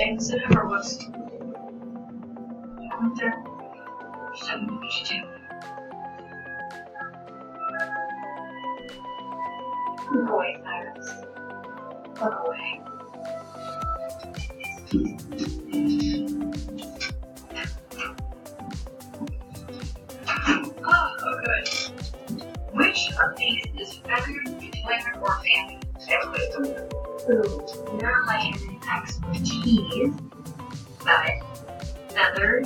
same as it ever was. I went there. Said what you do. Boy, Cyrus. Look away. Oh, good. Which of these is feathered, declared, or fanny? Ooh, not my area of expertise, but feathered,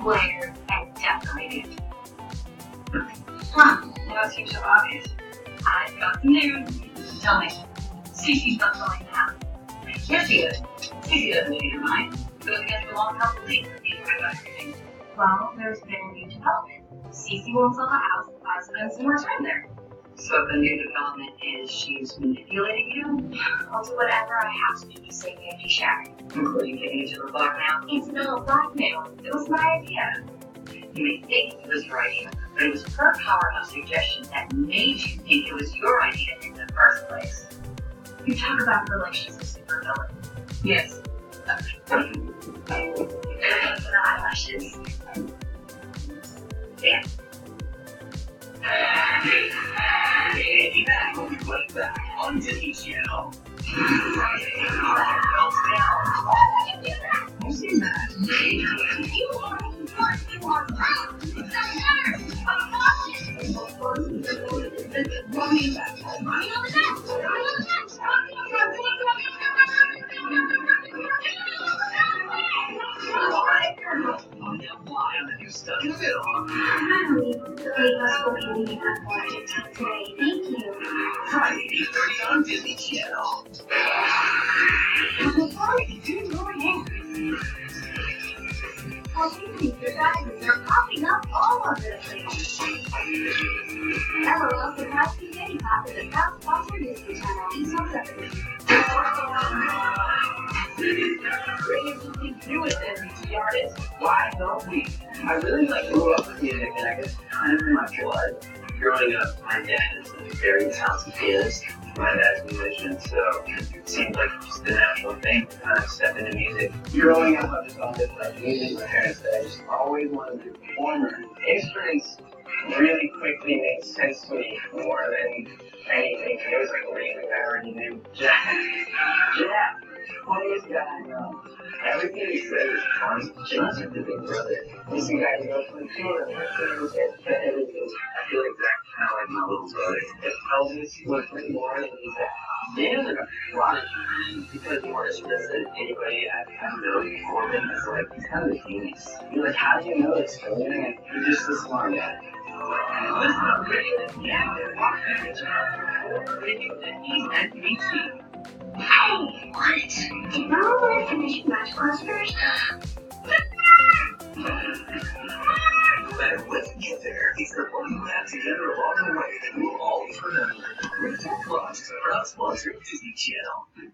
flared, and definitely do. Huh, now it seems so obvious. I've got some news. Tell me, Cece's not going now. Yes, he is. Cece doesn't change her mind. Goes against the long health belief that these guys are everything. Well, there's been a new development. Cece won't sell the house and buy some more time there. So the new development is she's manipulating you? I'll do whatever I have to do to save the empty shack. Including getting into the blackmail? It's not blackmail. It was my idea. You may think it was your idea, but it was her powerhouse suggestion that made you think it was your idea in the first place. You talk about her like she's a supervillain. Yes. The eyelashes. Yeah. Andy Mac will be right back on Disney Channel. Friday, melts down. Why would you do that? I've seen that. You are smart. You are proud. It doesn't matter. I'm Running back. Why are you stuck in the middle? Finally, the late bus will be leaving at 4:15 today. Thank you. Friday, 8:30 on Disney Channel. Sorry, you're going angry. Well, these guys are popping up all over the place. LOL surprised you Kitty Pop is a proud sponsor of Disney Channel. He's so clever. Bringing something new as NBC artist? Why not we? I really grew up with music, and I guess kind of in my blood. Growing up, my dad is a very talented pianist. My dad's a musician, so it seemed like just the natural thing to kind of step into music. Growing up, I just always loved music. My parents said I just always wanted to be a performer. Instruments really quickly made sense to me more than anything. It was like reading I already knew. Yeah, funniest guy I know. Everything he said is fun. John's like the big brother. He's the guy who goes to the tour and everything. I feel like that's kind of like my little brother. If Elvis was more than he's that. Dan is like a prodigy, man. Because more stressed than anybody I've known before him. It's like, he's kind of a genius. You're like, how do you know this? You're just a smart guy. Listen up, radio and yeah, they're walking each other. Radio and he's NBC. Hey, what? Did no one finish Match Monsters? But let's get there. It's the one you have together along the way that we'll always remember. Reset Plus, proud sponsor of Disney Channel.